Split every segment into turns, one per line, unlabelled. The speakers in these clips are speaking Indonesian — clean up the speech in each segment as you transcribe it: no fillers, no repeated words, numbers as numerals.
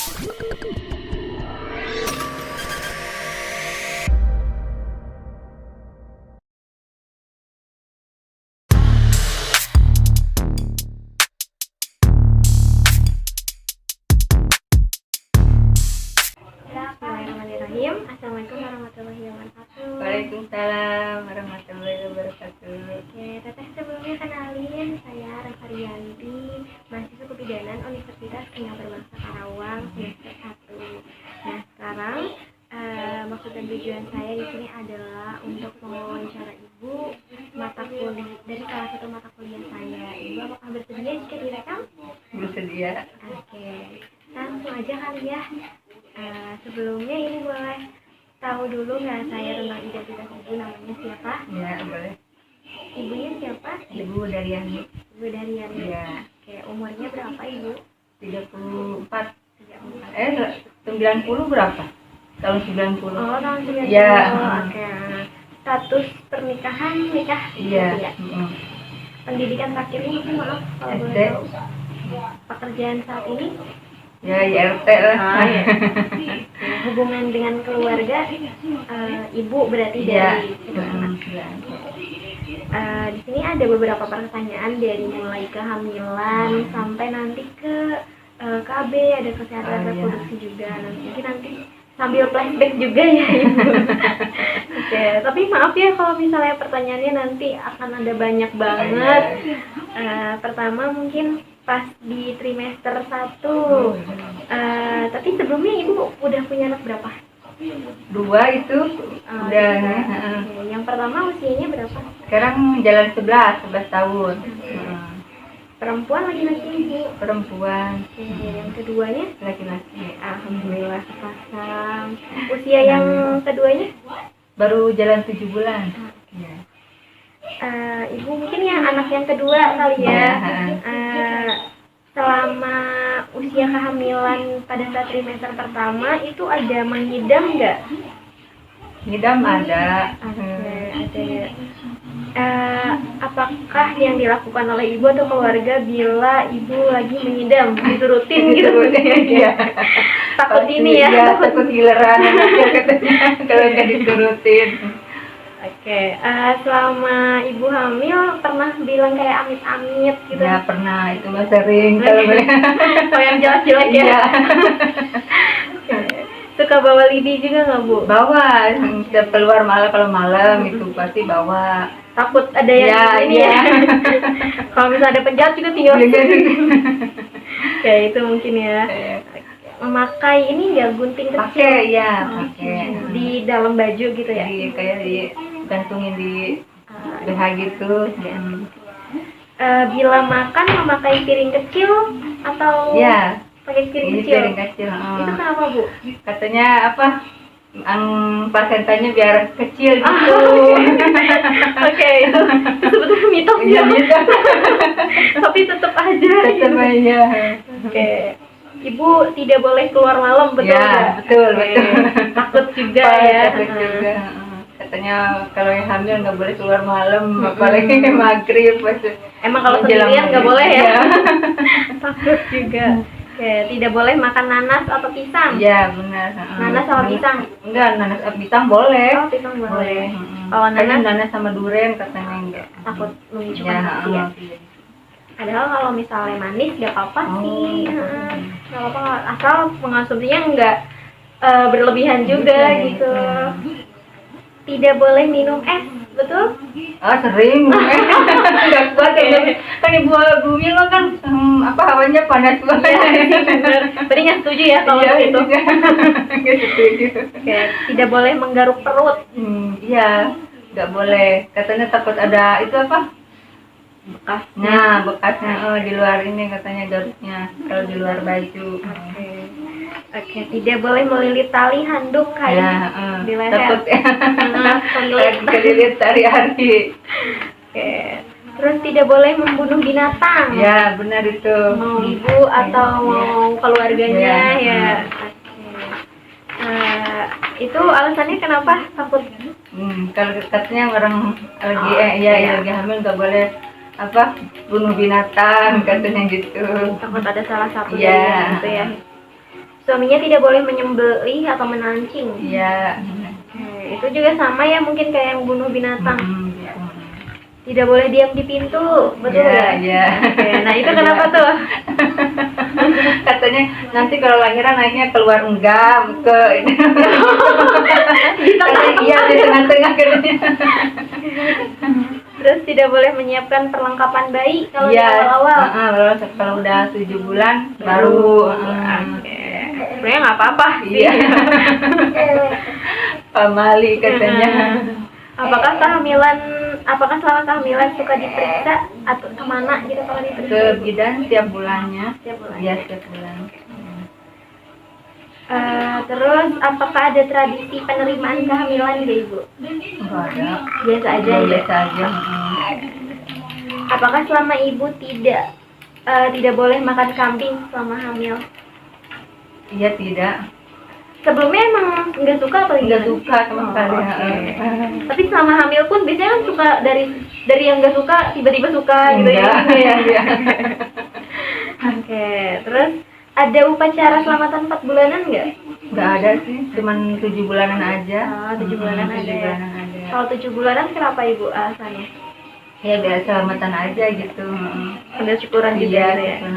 Bismillahirrahmanirrahim. Assalamualaikum warahmatullahi wabarakatuh.
Waalaikumsalam warahmatullahi wabarakatuh.
Oke, Teteh sebelumnya kenalin, saya Reva Rianti, mahasiswa kebidanan Universitas Kenya Berbangsa Karawang semester 1. Nah, sekarang maksud dan tujuan saya di sini adalah untuk mewawancara Ibu mata kuliah dari salah satu mata kuliah saya. Ibu apakah bersedia jika direkam?
Bersedia.
Oke, langsung aja kali ya. Sebelumnya ini boleh tahu dulu nggak saya tentang identitas ibu, namanya siapa?
Ya, boleh.
Ibunya siapa?
Ibu Daryani.
Ibu Daryani.
Ya.
Oke, umurnya berapa ibu?
34.
34.
90 berapa? Tahun 90.
Oh, tahun 90.
Ya.
Oke. Status pernikahan, nikah?
Iya.
Ya. Pendidikan terakhirnya mungkin, maaf kalau boleh
SD.
tahu. Pekerjaan saat ini?
Ya, IRT lah.
Ya. Hubungan dengan keluarga, ibu berarti
Iya.
dari di sini ada beberapa pertanyaan dari mulai kehamilan sampai nanti ke KB, ada kesehatan reproduksi juga. Nanti sambil flashback juga ya ibu. Oke, tapi maaf ya kalau misalnya pertanyaannya nanti akan ada banyak banget. Pertama mungkin pas di trimester 1. Tapi sebelumnya ibu udah punya anak berapa?
2 itu udah.
Oke. Yang pertama usianya berapa?
Sekarang jalan 11 tahun.
Perempuan laki-laki ibu?
Perempuan.
Oke. Yang keduanya?
Laki-laki.
Alhamdulillah sepasang. Usia yang keduanya?
Baru jalan 7 bulan. Ya.
Ibu mungkin yang anak yang kedua kali ya. Selama usia kehamilan pada saat trimester pertama itu ada mengidam nggak?
Ngidam ada.
Ada ya. Apakah yang dilakukan oleh ibu atau keluarga bila ibu lagi mengidam diturutin gitu?
Iya.
Takut ini ya.
Iya, takut giliran anaknya katanya kalau nggak diturutin.
Oke, selama ibu hamil pernah bilang kayak amit-amit gitu?
Ya pernah, itu mah sering kalau boleh.
Oh, yang jelas-jelas ya?
Iya.
Suka bawa lidi juga nggak bu?
Bawa, setiap keluar malam kalau malam itu pasti bawa.
Takut ada yang ini ya? Kalau misalnya ada penjahat juga tinggal. Ya itu mungkin ya. Memakai ini nggak gunting kecil?
Pakai ya, pakai.
Di dalam baju gitu ya?
Jadi kayak digantungin di BH gitu. Ya.
Bila makan memakai piring kecil atau
Ya,
pakai piring
ini
kecil?
piring kecil.
Itu kenapa bu?
Katanya apa? Placentannya biar kecil gitu.
Oke, itu sebetulnya mitos
Iya,
ya.
mitos.
Tapi tetap aja.
Tetap aja.
Oke. Ibu tidak boleh keluar malam, betul
Ya,
nggak?
betul.
Takut juga ya.
Takut juga. Katanya kalau yang hamil nggak boleh keluar malam, apalagi maghrib.
Emang kalau sendirian nggak boleh ya? Takut juga. Oke, tidak boleh makan nanas atau pisang?
Iya, benar.
Nanas sama pisang?
Enggak, nanas pisang boleh.
Oh, pisang boleh.
Kalau
Kalau
nanas sama durian katanya enggak.
takut memicu
Ya,
kontraksi ya? Padahal kalau misalnya manis nggak apa-apa sih, nggak apa-apa, asal mengonsumsinya nggak berlebihan juga gitu. Tidak boleh minum es, betul?
Sering. Enggak kuat ya. Kan ibu bumi lo kan hawanya panas banget.
Benar. Berarti nggak setuju ya kalau itu?
Nggak setuju.
Oke, tidak boleh menggaruk perut.
Iya, nggak boleh. Katanya takut ada itu apa? Bekasnya di luar ini katanya garuknya kalau di luar baju.
Oke, tidak boleh melilit tali handuk kain di leher.
Takut
Kelilit.
hari-hari.
Oke. Terus tidak boleh membunuh binatang.
Ya, benar itu.
Mau ibu atau mau keluarganya ya. Itu alasannya kenapa takut?
Kalau katanya orang lagi hamil nggak boleh bunuh binatang katanya gitu.
Takut ada salah satu
Ya.
gitu ya. Suaminya tidak boleh menyembelih atau menancing.
Iya.
Oke, itu juga sama ya mungkin kayak yang bunuh binatang.
Gitu.
Tidak boleh diam di pintu, betul
Iya,
ya?
iya.
Oke, nah itu kenapa tuh?
Katanya nanti kalau lahiran naiknya keluar enggak ke
Di
katanya iya di tengah-tengah katanya.
Terus tidak boleh menyiapkan perlengkapan bayi kalau di
Iya,
awal-awal.
kalau udah 7 bulan baru.
Oke. Sebenarnya nggak apa-apa sih.
Iya. Pamali katanya.
Apakah selama kehamilan suka diperiksa atau kemana gitu kalau diperiksa?
Ke bidan tiap bulannya.
Setiap bulan.
Iya, setiap bulan.
Terus apakah ada tradisi penerimaan kehamilan nggak Ibu?
Enggak ada.
Biasa aja ya.
Biasa aja.
Apakah selama Ibu tidak boleh makan kambing selama hamil?
Iya, tidak.
Sebelumnya emang nggak suka atau
Enggak
gimana?
suka sama sekali.
Oke. Tapi selama hamil pun biasanya kan suka dari yang nggak suka tiba-tiba suka gitu ya.
Enggak. Iya.
Oke, terus ada upacara selamatan 4 bulanan nggak?
Enggak ada sih, cuman 7 bulanan aja.
7 bulanan ada
7
ya.
bulanan ada.
Kalau 7 bulanan kenapa Ibu alasannya?
Ya biasa selamatan aja gitu.
Ada syukuran juga
Iya,
gitu ya.
gitu.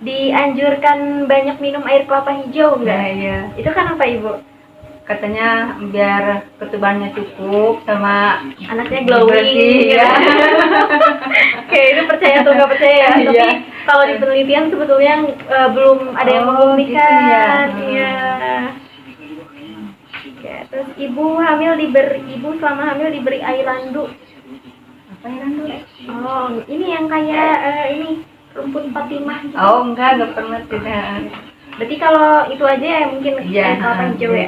Dianjurkan banyak minum air kelapa hijau
Nah,
enggak?
iya.
Itu kenapa Ibu?
Katanya biar ketubannya cukup sama
Anaknya glowing
bersih,
gitu.
ya.
Oke, itu percaya atau nggak percaya ya? Tapi
Iya.
kalau di penelitian sebetulnya belum ada yang
Oh,
membuktikan.
gitu ya.
Iya. Oke, terus ibu selama hamil diberi air landu.
Apa ya Randu?
Oh, ini yang kayak ini rumput Fatimah.
Oh enggak pernah tidak.
Berarti kalau itu aja ya mungkin
Iya.
air kelapa hijau ya.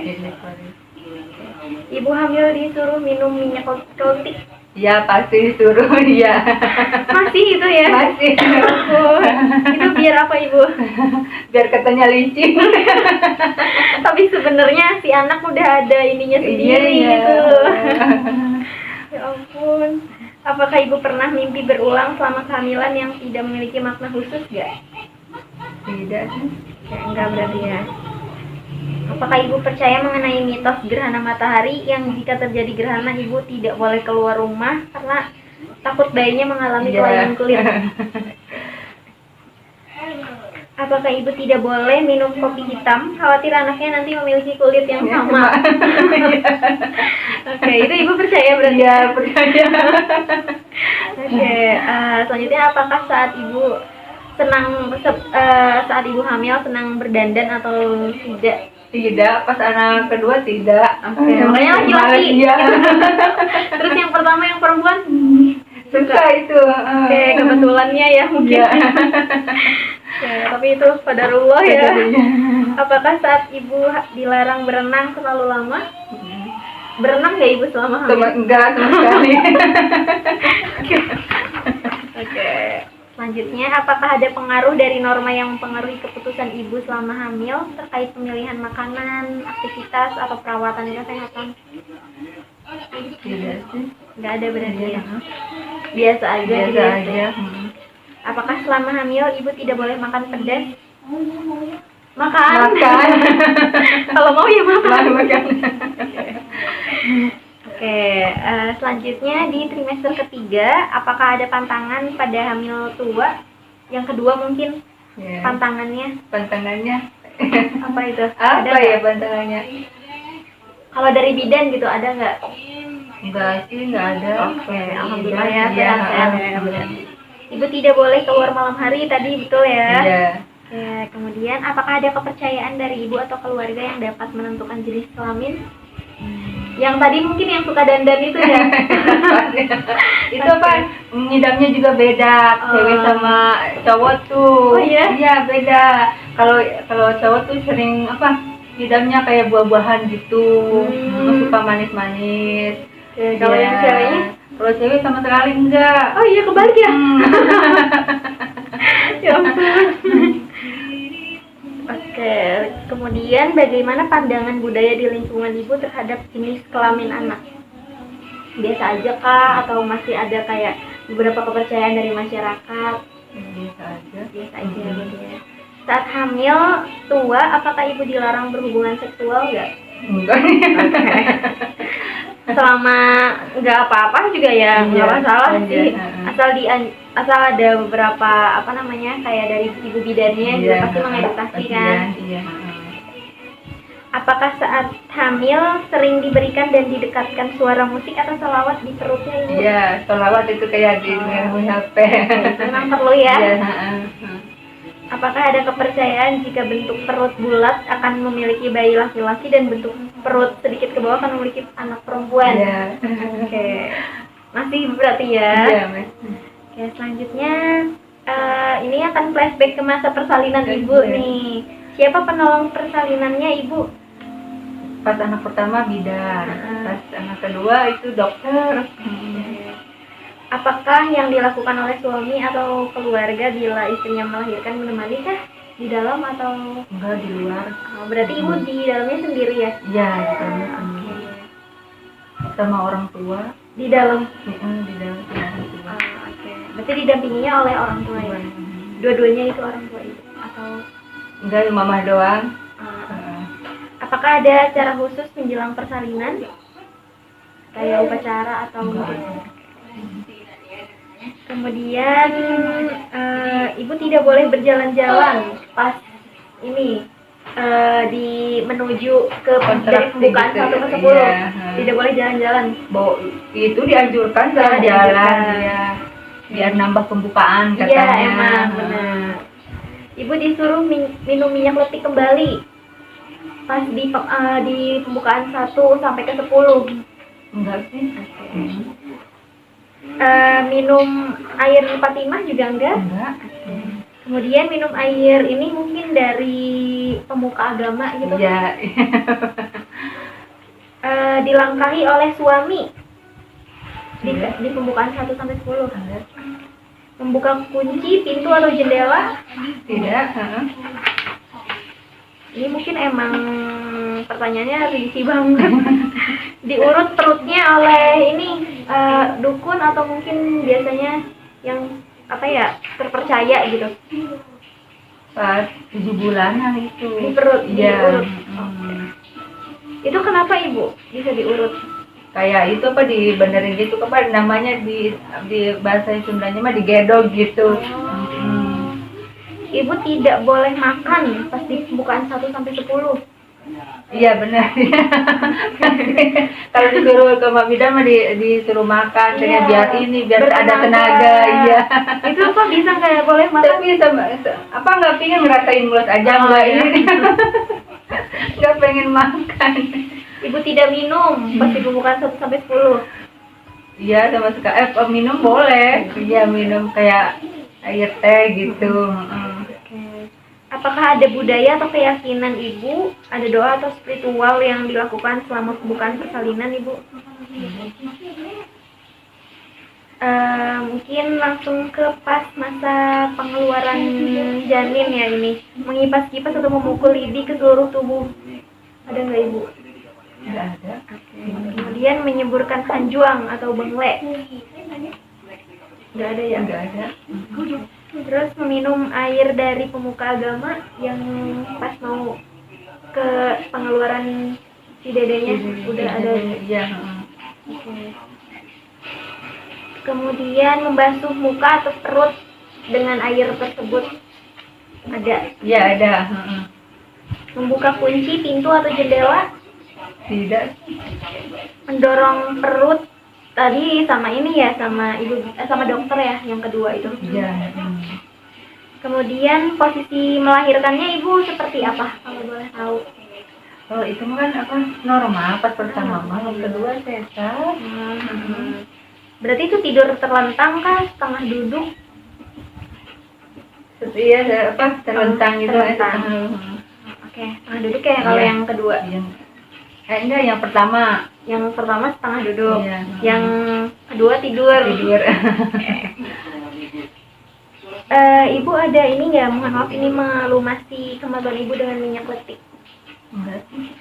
Ibu hamil disuruh minum minyak keltik.
Iya pasti disuruh iya.
Masih itu ya?
Masih.
Oh, itu biar apa Ibu?
Biar katanya licin.
Tapi sebenarnya si anak udah ada ininya sendiri
Iya.
gitu. Ya ampun. Apakah Ibu pernah mimpi berulang selama kehamilan yang tidak memiliki makna khusus gak?
Tidak sih.
Ya, enggak berarti ya. Apakah Ibu percaya mengenai mitos gerhana matahari yang jika terjadi gerhana Ibu tidak boleh keluar rumah karena takut bayinya mengalami kelainan kulit? Apakah Ibu tidak boleh minum kopi hitam khawatir anaknya nanti memiliki kulit yang sama? Oke, itu Ibu percaya berarti?
Iya percaya.
Oke, selanjutnya apakah saat Ibu hamil senang berdandan atau tidak?
Tidak, pas anak kedua tidak.
Oke, makanya laki-laki.
Iya.
Terus yang pertama yang perempuan?
Suka itu.
Oke, kebetulannya ya mungkin.
Iya.
Oke, tapi itu qadarullah ya.
Iya.
Apakah saat Ibu dilarang berenang terlalu lama? Berenang nggak Ibu selama hamil?
Enggak sama sekali.
Oke. Selanjutnya, apakah ada pengaruh dari norma yang mempengaruhi keputusan Ibu selama hamil terkait pemilihan makanan, aktivitas, atau perawatan kesehatan?
Tidak sih.
Nggak ada berarti ya? Biasa aja.
Biasa
gitu ya?
aja.
Apakah selama hamil Ibu tidak boleh makan pedas? Makan. Kalau mau ya makan.
Makan.
Oke, selanjutnya di trimester ketiga, apakah ada pantangan pada hamil tua? Yang kedua mungkin
Ya.
pantangannya
Pantangannya.
apa itu?
Apa
Ada
ya
nggak?
pantangannya?
Kalau dari bidan gitu ada nggak?
Enggak sih, enggak ada.
Oke, alhamdulillah ya,
Iya.
sehat-sehat ya, berarti. Ibu tidak boleh keluar malam hari tadi, betul ya?
Iya.
Oke, kemudian apakah ada kepercayaan dari ibu atau keluarga yang dapat menentukan jenis kelamin? Yang tadi mungkin yang suka dandan itu ya?
Itu apa? Ngidamnya juga beda. Cewek sama cowok tuh.
Oh, iya?
Iya, beda. Kalau cowok tuh sering apa? Ngidamnya kayak buah-buahan gitu. Suka manis-manis.
Oke, kalau
Iya.
yang ceweknya?
Kalau cewek sama sekali enggak.
Oh iya, kebalik ya? Ya ampun. Oke, kemudian bagaimana pandangan budaya di lingkungan ibu terhadap jenis kelamin anak? Biasa aja kah atau masih ada kayak beberapa kepercayaan dari masyarakat?
Biasa aja.
Biasa aja gitu ya. Saat hamil tua, apakah ibu dilarang berhubungan seksual nggak?
Enggak.
Selama nggak apa-apa juga ya nggak
Iya,
masalah
iya,
sih.
heeh.
Asal ada beberapa apa namanya kayak dari ibu bidannya juga
Iya,
pasti mengedukasi kan.
kasihan, iya, heeh.
Apakah saat hamil sering diberikan dan didekatkan suara musik atau selawat di perutnya ibu?
Iya, sholawat itu kayak di HP.
Itu memang perlu ya.
Iya, heeh.
Apakah ada kepercayaan jika bentuk perut bulat akan memiliki bayi laki-laki dan bentuk perut sedikit ke bawah akan memiliki anak perempuan?
Iya.
Oke, masih berarti ya.
Iya, Mas.
Oke, selanjutnya ini akan flashback ke masa persalinan ibu
Iya.
nih. Siapa penolong persalinannya ibu?
Pas anak pertama bidan, pas anak kedua itu dokter.
Apakah yang dilakukan oleh suami atau keluarga bila istrinya melahirkan menemani kah? Di dalam atau?
Enggak, di luar.
Oh, berarti ibu di dalamnya sendiri ya?
Iya, sama orang tua.
Di dalam?
Di dalam sama orang tua.
Oke. Berarti didampinginya oleh orang tua ya? Dua-duanya itu orang tua ibu? Atau?
Enggak, mama doang.
Apakah ada acara khusus menjelang persalinan? Kayak upacara atau kemudian ibu tidak boleh berjalan-jalan pas ini di menuju ke dari pembukaan
gitu,
1 ke 10.
iya.
Tidak boleh jalan-jalan.
Itu dianjurkan jalan-jalan ya, biar nambah pembukaan katanya.
Iya, emang benar. Ibu disuruh minum minyak letih kembali pas di pembukaan 1 sampai ke 10.
Enggak sih.
Minum air Fatimah juga enggak? Kemudian minum air ini mungkin dari pemuka agama gitu.
Iya.
Dilangkahi oleh suami di pembukaan 1 sampai 10. Membuka kunci pintu atau jendela?
Tidak.
Ini mungkin emang pertanyaannya risih banget. Diurut perutnya oleh ini dukun atau mungkin biasanya yang apa ya terpercaya gitu.
Pas 7 bulanan itu.
Di perut,
Iya.
diurut. Itu kenapa ibu bisa diurut?
Kayak itu apa dibenerin gitu, apa namanya di bahasa Sundanya mah digedog gitu.
Ibu tidak boleh makan pas di pembukaan 1 sampai 10.
Iya benar. Kalau disuruh ke Mbak Bidan mah disuruh makan,
Iya.
biar ada tenaga. Iya.
Itu kok bisa nggak boleh makan?
Tapi apa nggak pengen ngerasain mulut aja nggak
iya.
ini. Nggak pengen makan.
Ibu tidak minum pas di pembukaan 1 sampai 10.
Iya sama sekali. Minum boleh. Iya minum kayak air teh gitu.
Apakah ada budaya atau keyakinan ibu, ada doa atau spiritual yang dilakukan selama pembukaan persalinan ibu? Mungkin langsung ke pas masa pengeluaran janin ya ini, mengipas-kipas atau memukul lidi ke seluruh tubuh, ada nggak ibu?
Nggak ada.
Kemudian menyeburkan hanjuang atau bengle, nggak ada ya?
Nggak ada.
Terus meminum air dari pemuka agama yang pas mau ke pengeluaran si dedenya udah ada.
Iya.
Kemudian membasuh muka atau perut dengan air tersebut ada.
Iya ada.
Membuka kunci pintu atau jendela.
Tidak.
Mendorong perut tadi sama ini ya, sama ibu sama dokter ya yang kedua itu.
Iya.
Kemudian posisi melahirkannya ibu seperti apa kalau boleh tahu?
Kalau itu kan apa normal pas pertama mah, yang kedua sesar.
Berarti itu tidur terlentang kah, setengah duduk?
Iya, apa terlentang gitu.
Terlentang. Oke, setengah duduk ya kalau
Iya.
yang kedua.
Enggak, yang pertama.
Yang pertama setengah duduk.
Iya.
Yang kedua tidur. Ibu ada ini nggak? Mohon maaf ini melumasi kemaluan ibu dengan minyak letih.
Enggak sih.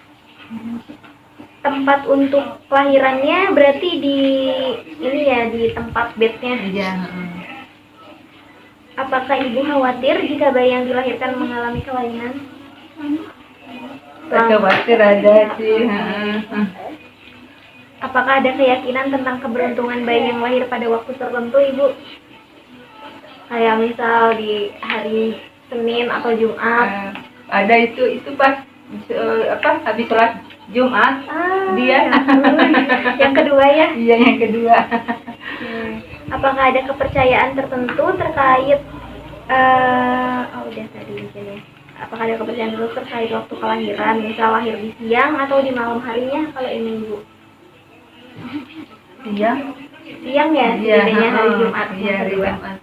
Tempat untuk kelahirannya berarti di ini ya, di tempat bednya.
Iya.
Apakah ibu khawatir jika bayi yang dilahirkan mengalami kelainan?
Khawatir ada sih.
Apakah ada keyakinan tentang keberuntungan bayi yang lahir pada waktu tertentu, ibu? Kayak misal di hari Senin atau Jumat.
Ada itu pas habis sholat Jumat dia.
Yang kedua ya?
Iya, yang kedua.
Apakah ada kepercayaan tertentu terkait udah tadi di sini. Apakah ada kepercayaan tertentu terkait waktu kelahiran, misal lahir di siang atau di malam harinya kalau ini, ibu? Siang ya, bedanya hari Jumat.
Iya, hari Jumat.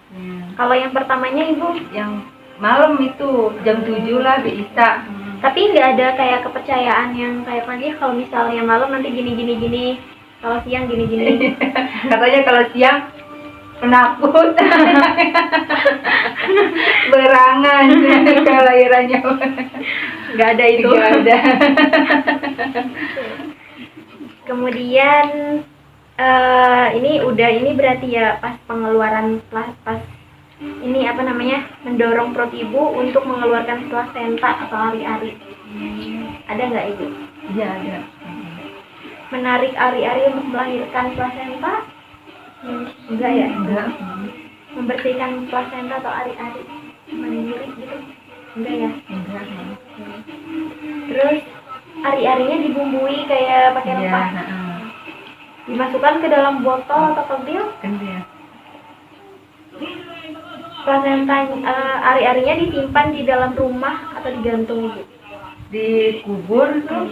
Kalau yang pertamanya, ibu?
Yang malam itu jam 7 lah bisa.
Tapi nggak ada kayak kepercayaan yang kayak panggil kalau misalnya malam nanti gini, kalau siang gini.
Katanya kalau siang penakut, berangan kelahirannya.
Nggak ada itu.
Nggak ada.
Kemudian ini berarti ya pas pengeluaran pas ini mendorong perut ibu untuk mengeluarkan plasenta atau ari-ari. Ada nggak, ibu?
Iya, ada.
Menarik ari-ari untuk melahirkan plasenta? Enggak ya?
Enggak.
Membersihkan plasenta atau ari-ari mandiri gitu? Enggak ya?
Enggak.
Terus ari-arinya dibumbui kayak pakai rempah? Dimasukkan ke dalam botol atau pentil?
Iya.
Plasenta ari-arinya disimpan di dalam rumah atau digantung, ibu?
Dikubur tuh.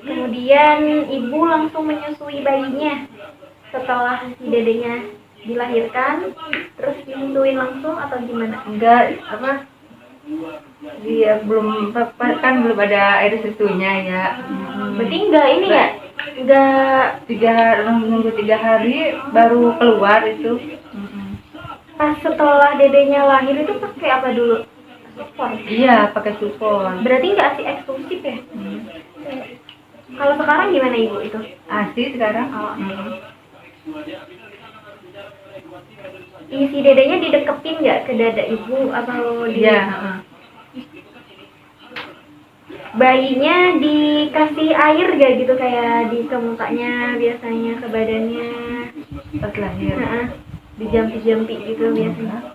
Kemudian ibu langsung menyusui bayinya setelah si dedenya dilahirkan, terus disusuin langsung atau gimana?
Enggak, dia belum ada air susunya ya.
Berarti enggak ini ya? Enggak
Nunggu 3 hari baru keluar itu.
pas setelah dedenya lahir itu pakai apa dulu? Supor?
Iya, pakai supor.
Berarti enggak ASI eksklusif ya? Kalau sekarang gimana, ibu, itu?
ASI sekarang.
Isi dedenya didekepin nggak ke dada ibu atau di?
Iya.
Bayinya dikasih air gak gitu kayak di ke mukanya biasanya, ke badannya
Pas lahir.
dijampi-jampi gitu biasanya.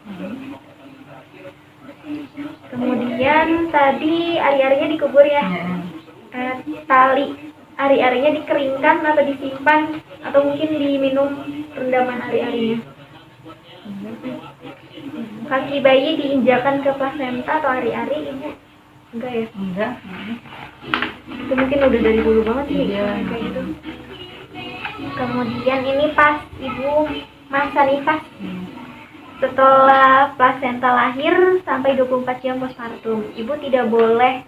Kemudian tadi ari-arinya dikubur ya. Tali ari-arinya dikeringkan atau disimpan atau mungkin diminum rendaman ari-arinya. Kaki bayi diinjakan ke plasenta atau ari-ari, ibu? Enggak ya?
Enggak.
Itu mungkin udah dari dulu banget sih.
Iya.
Kayak gitu. Kemudian ini pas ibu masa nifas setelah plasenta lahir sampai 24 jam postpartum, ibu tidak boleh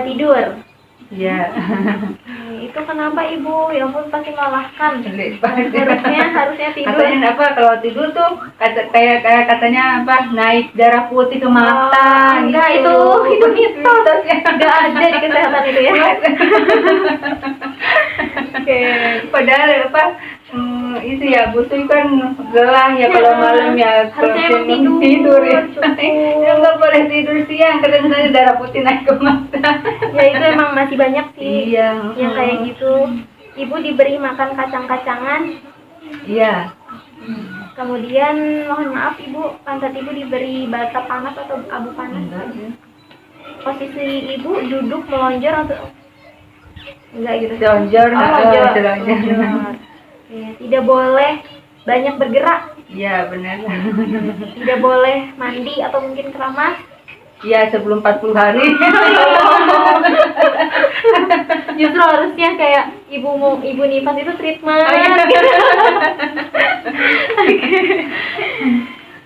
tidur.
Iya.
Itu kenapa, ibu? Ya ampun, pasti melelahkan.
Harusnya
tidur.
Katanya kalau tidur tuh katanya naik darah putih ke mata.
Enggak,
gitu.
itu mitos ya. Enggak ada di kesehatan itu ya. Oke.
Padahal itu ya butuh kan gelah ya kalau malam ya.
Harusnya emang
tidur ya.
cukup.
Nggak boleh tidur siang, katanya darah putih naik ke mata.
Ya itu emang masih banyak sih.
Iya.
Yang kayak gitu. Ibu diberi makan kacang-kacangan.
Iya.
Kemudian mohon maaf, ibu, pantat ibu diberi bata panas atau abu panas. Posisi ibu duduk melonjor atau enggak gitu?
Lonjor.
Ya, tidak boleh banyak bergerak.
Iya, benar.
Tidak boleh mandi atau mungkin keramas.
Iya, sebelum 40 hari.
Justru harusnya kayak ibu nifas itu treatment.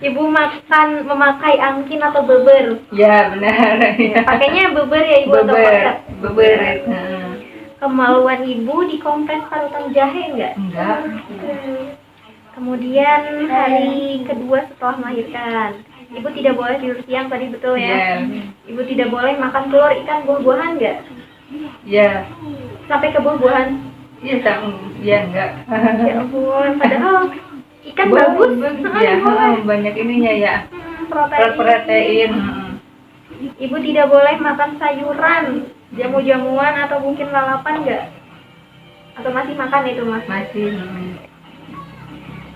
Ibu memakai angkin atau beber.
Ya, benar.
Pakainya beber ya, ibu, atau paket?
Beber.
Kemaluan ibu dikompres parutan jahe enggak?
Enggak.
Kemudian hari kedua setelah melahirkan, ibu tidak boleh tidur siang, tadi betul ya? Ibu tidak boleh makan telur, ikan, buah-buahan enggak?
Iya.
Sampai ke buah-buahan?
Iya, enggak.
Ya ampun, padahal Ikan bagus.
Ya, banyak ininya ya. Protein.
Ibu tidak boleh makan sayuran, jamu-jamuan atau mungkin lalapan enggak? Atau masih makan itu mas?
Masih.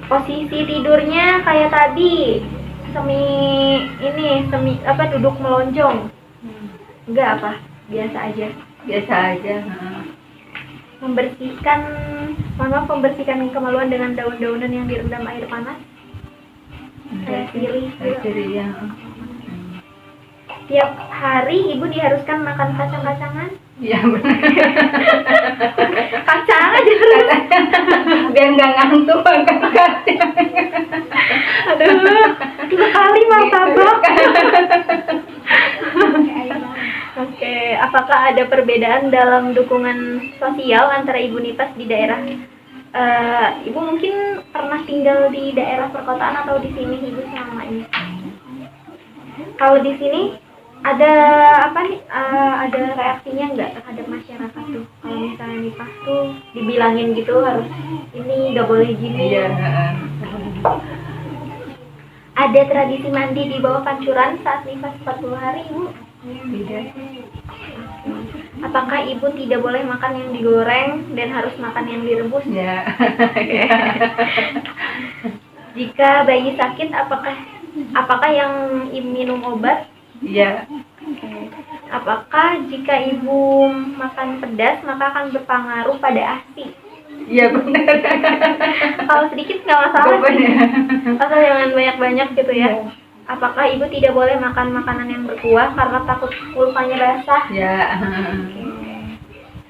Posisi tidurnya kayak tadi, semi apa duduk melonjong? Enggak apa? Biasa aja.
Biasa aja.
Membersihkan kemaluan dengan daun-daunan yang direndam air panas. Kayak sirih
ya.
Tiap hari ibu diharuskan makan kacang-kacangan.
Iya benar.
Kacang aja terus.
Biar nggak ngantuk makan kacang.
Aduh, sekali martabak. Oke, apakah ada perbedaan dalam dukungan sosial antara Ibu Nipas di daerah? Ibu mungkin pernah tinggal di daerah perkotaan atau di sini Ibu selama ini? Kalau di sini ada apa nih? Ada reaksinya nggak terhadap masyarakat tuh? Kalau misalnya Nipas tuh dibilangin gitu harus ini nggak boleh gini.
Iya.
Ada tradisi mandi di bawah pancuran saat nifas 40 hari, Ibu?
Tidak.
Apakah Ibu tidak boleh makan yang digoreng dan harus makan yang direbus?
Ya.
Jika bayi sakit, apakah yang minum obat?
Iya.
Apakah jika Ibu makan pedas maka akan berpengaruh pada ASI?
Iya benar.
Kalau sedikit nggak masalah sih. Asal jangan banyak-banyak gitu ya. Apakah Ibu tidak boleh makan makanan yang berkuah karena takut pulpanya basah?
Ya.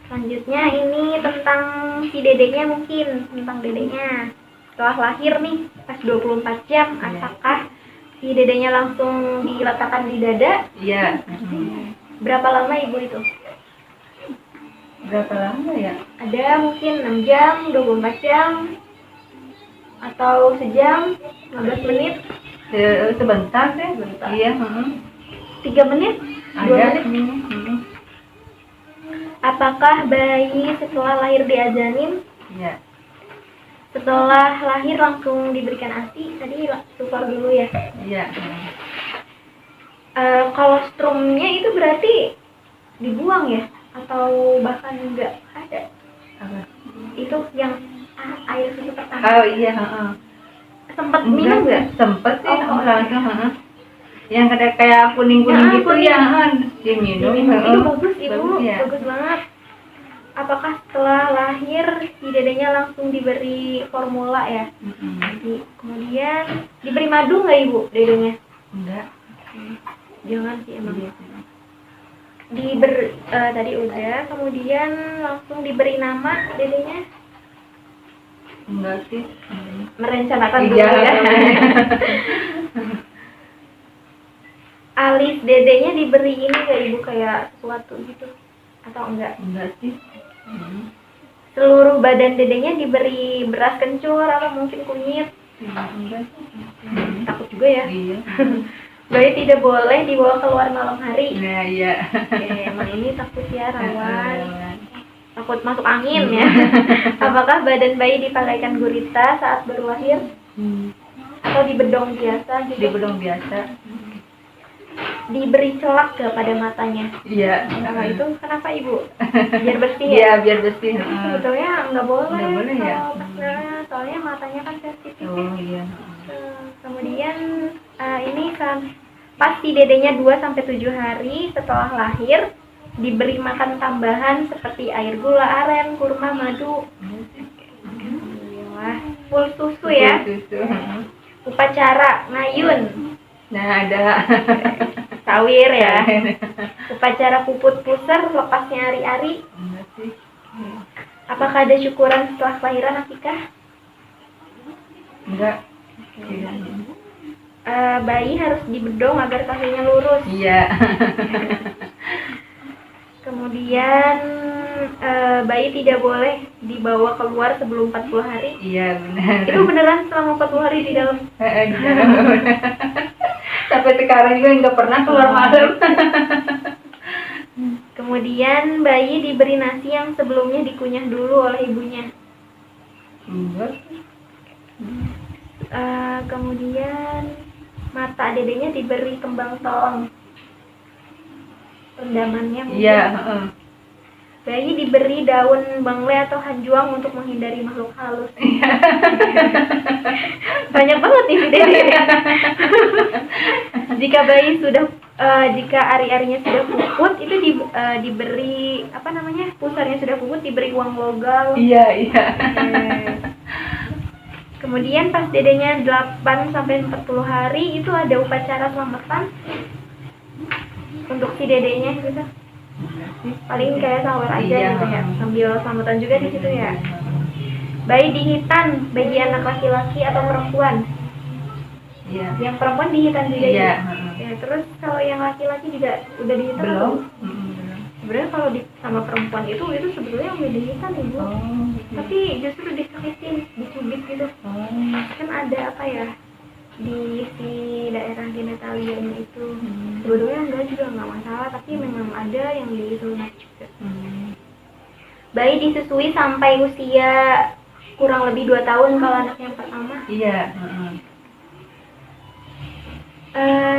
Selanjutnya ini tentang si dedeknya mungkin, tentang dedeknya. Setelah lahir nih, pas 24 jam, apakah si dedeknya langsung diletakkan di dada?
Iya.
Berapa lama Ibu itu?
Berapa lama ya?
Ada mungkin 6 jam, 24 jam, atau sejam, 15 menit?
Sebentar deh.
Sebentar.
Iya.
3 menit? 2
Ada.
menit? Apakah bayi setelah lahir diajanin?
Iya.
Setelah lahir langsung diberikan ASI? Tadi tukar dulu ya?
Iya.
Kolostrumnya itu berarti dibuang ya? Atau bahkan enggak ada?
Apa?
Itu yang air susu pertama.
Oh iya.
Sempat minum nggak?
Sempet sih.
Oh,
Langsung. Yang kayak kuning-kuning gitu
kuning.
ya. Diminum.
Itu bagus Ibu,
Bagus, ya.
bagus banget. Apakah setelah lahir si dedenya langsung diberi formula ya? Kemudian diberi madu nggak Ibu dedenya?
Enggak.
Jangan sih emang.
Iya.
Tadi udah, kemudian langsung diberi nama dedenya?
Enggak sih.
Merencanakan dulu
Iya.
ya. Alis dedenya diberi ini nggak Ibu kayak sesuatu gitu? Atau enggak?
Enggak sih.
Seluruh badan dedenya diberi beras kencur atau mungkin kunyit?
Enggak.
Takut juga ya.
Iya.
Bayi tidak boleh dibawa keluar malam hari.
Nah, iya.
Emang ini takut ya, rawan. Takut masuk angin ya. Apakah badan bayi dipakaikan gurita saat baru lahir? Atau di bedong biasa gitu?
Di bedong biasa.
Diberi celak ke pada matanya?
Iya.
Nah, itu kenapa Ibu? Biar bersih ya?
Iya, biar bersih.
Sebetulnya nggak boleh.
Nggak boleh ya?
Soalnya matanya kan sensitif.
Oh iya.
Kemudian ini kan pasti dedenya 2-7 hari setelah lahir diberi makan tambahan seperti air gula aren, kurma, madu. Alhamdulillah. Full susu ya.
Susu.
Upacara ngayun.
Nah, ada.
Sawir ya. Upacara puput pusar lepasnya ari-ari.
Enggak sih.
Apakah ada syukuran setelah kelahiran akikah?
Enggak.
Bayi harus dibedong agar kakinya lurus.
Iya.
Kemudian bayi tidak boleh dibawa keluar sebelum 40 hari.
Iya, benar.
Itu beneran selama 40 hari di dalam?
Di dalam. Sampai sekarang juga nggak pernah keluar malam.
Kemudian bayi diberi nasi yang sebelumnya dikunyah dulu oleh ibunya.
Enggak.
Kemudian mata dedenya diberi kembang tolong rendamannya mungkin.
Iya.
Bayi diberi daun bangle atau hanjuang untuk menghindari makhluk halus. Banyak banget ini dede. Jika bayi sudah jika ari-arinya sudah puput itu diberi apa namanya, pusarnya sudah puput diberi uang logam.
Iya.
Kemudian pas dedenya 8 sampai 40 hari itu ada upacara selamatan untuk si dedenya gitu. Paling kayak sahur aja gitu ya, sambil selamatan juga di situ ya. Bayi dihitan bagi anak laki-laki atau perempuan.
Iya.
Yang perempuan dihitan juga
Iya.
ya. Terus kalau yang laki-laki juga udah dihitan
Belum.
Sebenarnya kalau sama perempuan itu sebetulnya udah dihitan ibu. Tapi justru disakitin, dicubit gitu. Kan ada apa ya di si daerah genitalianya itu. Sebetulnya nggak masalah, tapi memang ada yang disunat juga. Bayi disusui sampai usia kurang lebih 2 tahun kalau anak yang pertama.
Iya.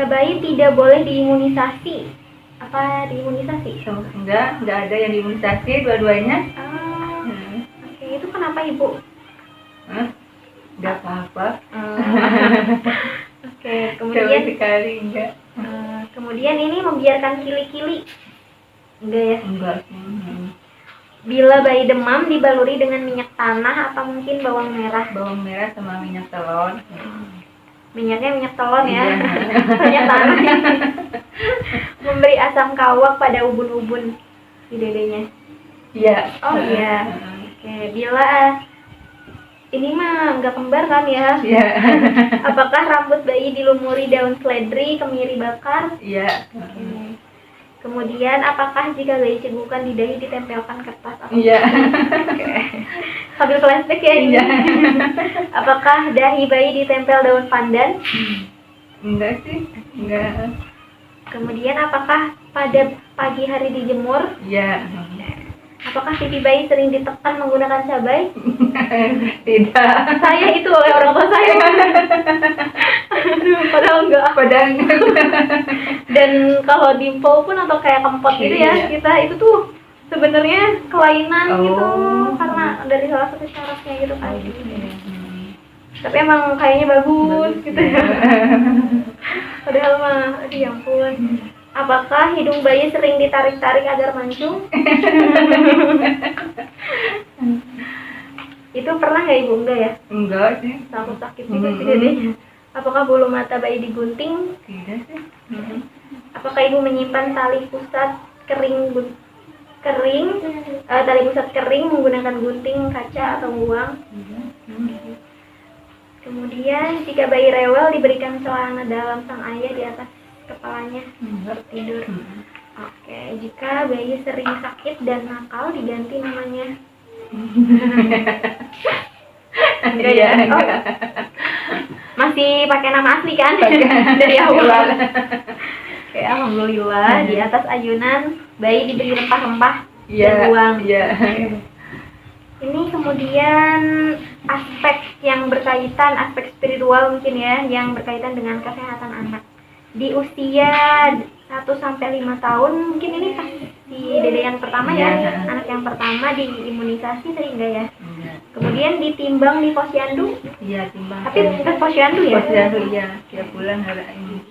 Bayi tidak boleh diimunisasi. Apa diimunisasi?
Enggak ada yang diimunisasi dua-duanya.
Oke, itu kenapa ibu?
Enggak apa-apa.
Oke, kemudian
sekali enggak.
Kemudian ini membiarkan kili-kili. Enggak ya?
Enggak.
Bila bayi demam dibaluri dengan minyak tanah atau mungkin bawang merah.
Bawang merah sama minyak telur.
Minyaknya minyak telur ya.
Iya.
Minyak tanah. Memberi asam kawak pada ubun-ubun di dedenya.
Iya.
Oh iya. Oke, bila ini mah nggak kembar kan ya?
Iya.
Apakah rambut bayi dilumuri daun seledri, kemiri bakar?
Iya.
Kemudian apakah jika bayi cegukan di dahi ditempelkan kertas atau
Iya.
sambil flashback ya ini.
Iya.
Apakah dahi bayi ditempel daun pandan?
Enggak sih. Enggak.
Kemudian apakah pada pagi hari dijemur?
Iya.
Apakah pipi bayi sering ditekan menggunakan cabai?
Tidak.
Saya itu oleh orang tua saya. Padahal enggak. Dan kalau dimple pun atau kayak kempot gitu ya,
Iya.
kita itu tuh sebenarnya kelainan gitu karena dari salah satu syaratnya gitu kan. Tapi emang kayaknya bagus gitu ya. Padahal mah, aduh ya ampun. Apakah hidung bayi sering ditarik-tarik agar mancung? Itu pernah nggak ibu? Enggak ya?
Enggak sih.
Takut sakit juga sih dedenya. Apakah bulu mata bayi digunting?
Tidak sih.
Apakah ibu menyimpan tali pusat kering tali pusat kering menggunakan gunting kaca atau uang? Kemudian jika bayi rewel diberikan celana dalam sang ayah di atas kepalanya untuk tidur. Oke, jika bayi sering sakit dan nakal diganti namanya. Enggak ya? Oh, masih pakai nama asli kan? Dari awal. Oke, alhamdulillah. Di atas ayunan bayi diberi rempah-rempah dan uang.
Iya.
Ini kemudian aspek yang berkaitan, aspek spiritual mungkin ya, yang berkaitan dengan kesehatan anak. Di usia 1 sampai 5 tahun mungkin ini pas di dede yang pertama ya, anak yang pertama diimunisasi sehingga ya. Kemudian ditimbang di posyandu.
Iya, timbang.
Tapi bukan posyandu ya?
Posyandu iya, tiap bulan ada ini.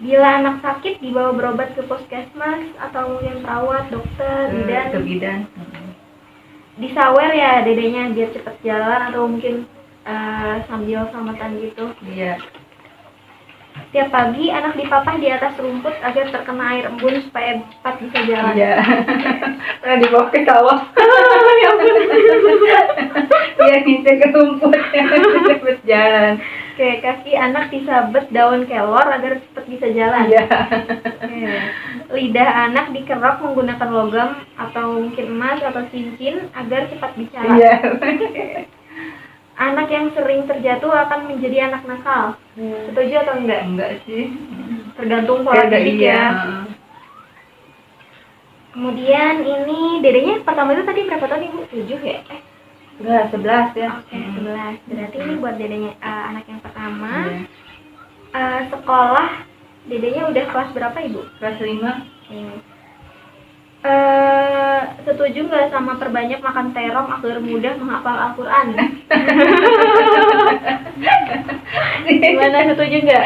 Bila anak sakit dibawa berobat ke puskesmas atau mungkin perawat, dokter, bidan.
Ke bidan.
Disawer ya dedenya biar cepat jalan atau mungkin sambil selamatan gitu.
Iya.
Setiap pagi anak dipapah di atas rumput agar terkena air embun supaya cepat bisa jalan.
Iya. Pernah dibawa ke sawah.
Ya ampun.
Iya, ngisi ke rumput cepat jalan.
Oke, kaki anak disabet daun kelor agar cepat bisa jalan.
Iya.
Oke. Lidah anak dikerok menggunakan logam atau mungkin emas atau cincin agar cepat bicara.
Iya.
Anak yang sering terjatuh akan menjadi anak nakal. Setuju atau enggak?
Enggak sih.
Tergantung pola didik ya. Kemudian ini dedenya pertama itu tadi berapa tahun ibu? 7 ya?
Enggak, 11 ya.
Oke, 11. Berarti ini buat dedenya anak yang pertama.
Iya.
Sekolah dedenya udah kelas berapa, Ibu?
Kelas 5.
Oke. Setuju nggak sama perbanyak makan terong agar mudah menghafal Al-Quran? Gimana, setuju nggak?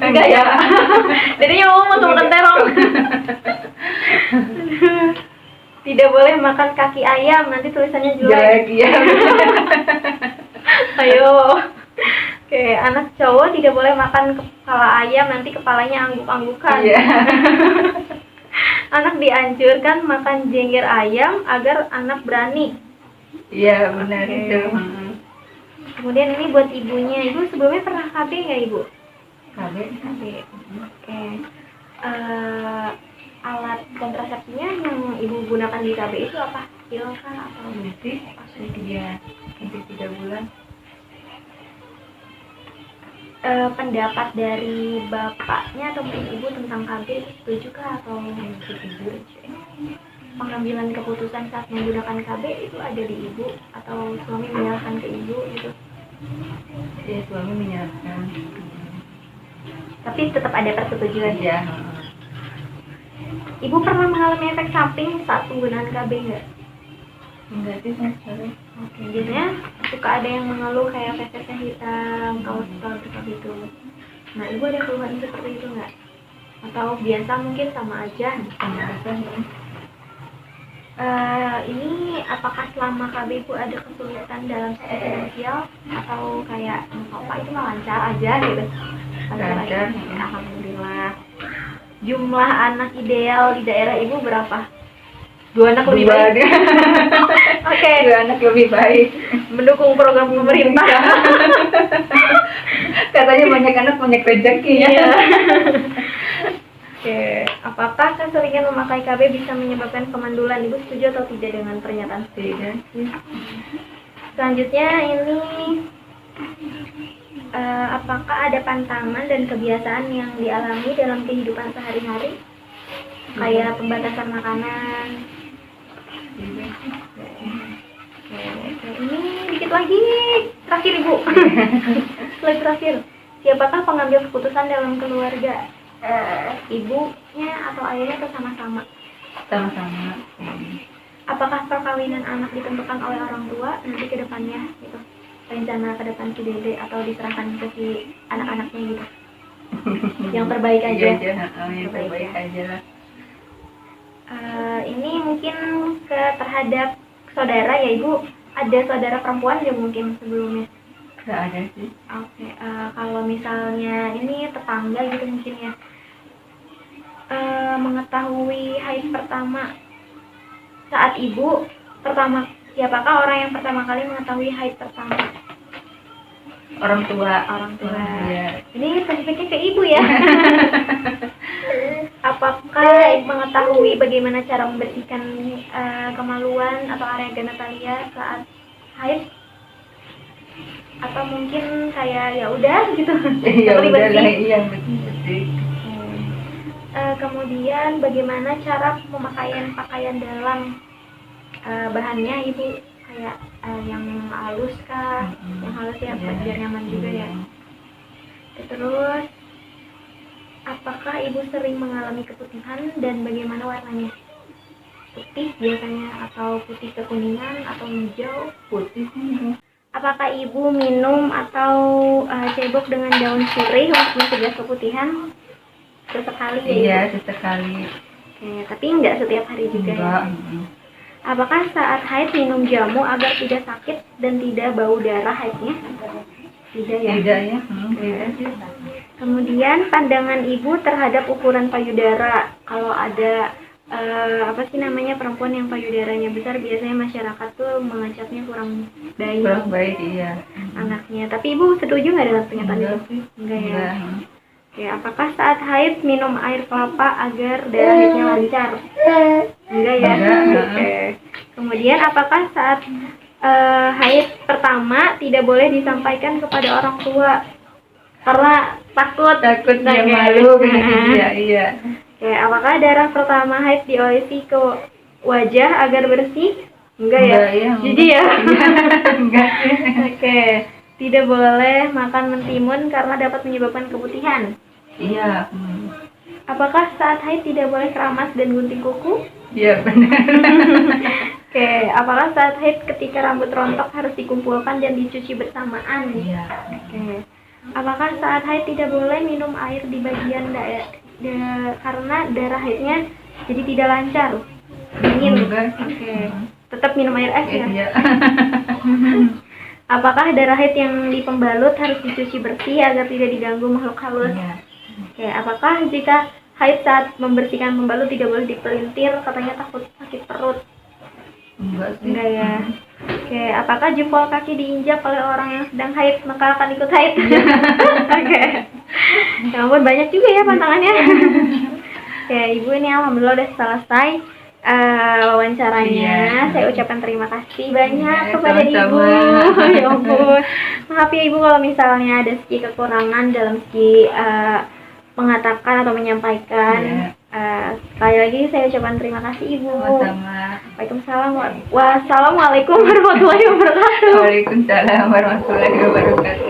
Enggak ya? Dedenya mau makan terong. Tidak boleh makan kaki ayam, nanti tulisannya jelek.
Iya.
Ayo. Oke, anak cowok tidak boleh makan kepala ayam, nanti kepalanya angguk-anggukan.
Iya.
Anak dianjurkan makan jengger ayam agar anak berani.
Iya, benar
Oke.
itu.
Kemudian ini buat ibunya. Ibu sebelumnya pernah KB nggak, Ibu?
KB.
KB. Oke. Alat kontrasepsinya yang ibu gunakan di KB itu apa? Pil kah atau
Suntik. Iya. Suntik 3 bulan.
Pendapat dari bapaknya atau mungkin ibu tentang KB setuju kah atau setuju? Pengambilan keputusan saat menggunakan KB itu ada di ibu atau suami menyerahkan ke ibu gitu?
Iya, suami menyerahkan.
Tapi tetap ada persetujuan.
Iya.
Ibu pernah mengalami efek samping saat penggunaan KB nggak?
Enggak sih, sorry.
Oke, biasanya suka ada yang mengeluh kayak fesesnya hitam, kolesterol gitu. Nah, ibu ada keluhan seperti itu nggak? Atau biasa mungkin sama aja?
Sama aja nih.
Ini apakah selama KB ibu ada kesulitan dalam sisi finansial atau kayak apa itu mah lancar aja gitu?
Lancar.
Alhamdulillah. Jumlah anak ideal di daerah ibu berapa? 2 anak lebih
2
baik.
dia.
Oke.
2 anak lebih baik.
Mendukung program pemerintah.
Katanya banyak anak banyak rezeki ya.
Iya. Oke, apakah keseringan memakai KB bisa menyebabkan kemandulan? Ibu setuju atau tidak dengan pernyataan
Tidak sih.
selanjutnya ini apakah ada pantangan dan kebiasaan yang dialami dalam kehidupan sehari-hari kayak pembatasan makanan? Oke, ini dikit lagi terakhir, Ibu. Slide terakhir. Siapakah pengambil keputusan dalam keluarga? Ibunya atau ayahnya atau sama-sama?
Sama-sama.
Apakah perkawinan anak ditentukan oleh orang tua nanti ke depannya gitu? Rencana ke depan si dede atau diserahkan ke si anak-anaknya gitu? Yang terbaik aja.
Iya, yang terbaik aja lah.
Ini mungkin terhadap saudara ya, Ibu. Ada saudara perempuan ya mungkin sebelumnya?
Nggak ada sih.
Oke, kalau misalnya ini tetangga gitu mungkin ya, mengetahui haid pertama saat ibu pertama, siapakah orang yang pertama kali mengetahui haid pertama?
Orang tua. Iya.
Ini spesifiknya ke ibu ya. Apakah mengetahui bagaimana cara membersihkan kemaluan atau area genitalia saat haid? Atau mungkin kayak ya udah gitu.
Ya
Tapi
udah lah,
bersih.
iya bersih.
Kemudian bagaimana cara pemakaian pakaian dalam, bahannya ibu kayak yang halus kah? Yang halus ya, biar nyaman juga ya. Terus apakah ibu sering mengalami keputihan dan bagaimana warnanya? Putih biasanya atau putih kekuningan atau hijau?
Putih.
Apakah ibu minum atau cebok dengan daun sirih untuk mencegah keputihan? Sesekali ya?
Iya,
Ibu?
sesekali.
Oke, tapi enggak setiap hari juga
Enggak.
ya? Apakah saat haid minum jamu agar tidak sakit dan tidak bau darah haidnya? Tidak ya?
Tidak ya.
Kemudian pandangan ibu terhadap ukuran payudara. Kalau ada apa sih namanya perempuan yang payudaranya besar, biasanya masyarakat tuh mengecapnya kurang baik.
Kurang baik, iya.
Anaknya. Tapi ibu setuju nggak dengan pernyataan itu? Enggak ya. Oke, apakah saat haid minum air kelapa agar darah haidnya lancar? Enggak ya. Oke. Kemudian apakah saat haid pertama tidak boleh disampaikan kepada orang tua karena takut
Takutnya malu gitu ya, iya.
Oke, apakah darah pertama haid diolesi ke wajah agar bersih? Enggak ya?
Iya,
Jijik ya?
enggak sih.
Oke. Tidak boleh makan mentimun karena dapat menyebabkan keputihan.
Iya.
Apakah saat haid tidak boleh keramas dan gunting kuku?
Iya benar.
Oke. Apakah saat haid ketika rambut rontok harus dikumpulkan dan dicuci bersamaan?
Iya.
Oke. Apakah saat haid tidak boleh minum air di bagian karena darah haidnya jadi tidak lancar? Dingin.
Enggak.
Oke. Tetap minum air es ya?
Iya.
Apakah darah haid yang di pembalut harus dicuci bersih agar tidak diganggu makhluk halus?
Iya.
Oke, apakah jika haid saat membersihkan pembalut tidak boleh dipelintir, katanya takut sakit perut?
Enggak sih.
Enggak ya. Oke, apakah jempol kaki diinjak oleh orang yang sedang haid maka akan ikut haid? Oke. Ya ampun, banyak juga ya pantangannya. Oke, Ibu ini alhamdulillah udah selesai wawancaranya.
Iya.
Saya ucapkan terima kasih banyak
Iya,
kepada Ibu.
sama-sama.
Ya ampun. Maaf ya Ibu kalau misalnya ada segi kekurangan dalam segi mengatakan atau menyampaikan.
Iya.
Sekali lagi saya ucapkan terima kasih Ibu.
Sama-sama.
Waalaikumsalam. Wassalamualaikum warahmatullahi wabarakatuh.
Waalaikumsalam warahmatullahi wabarakatuh.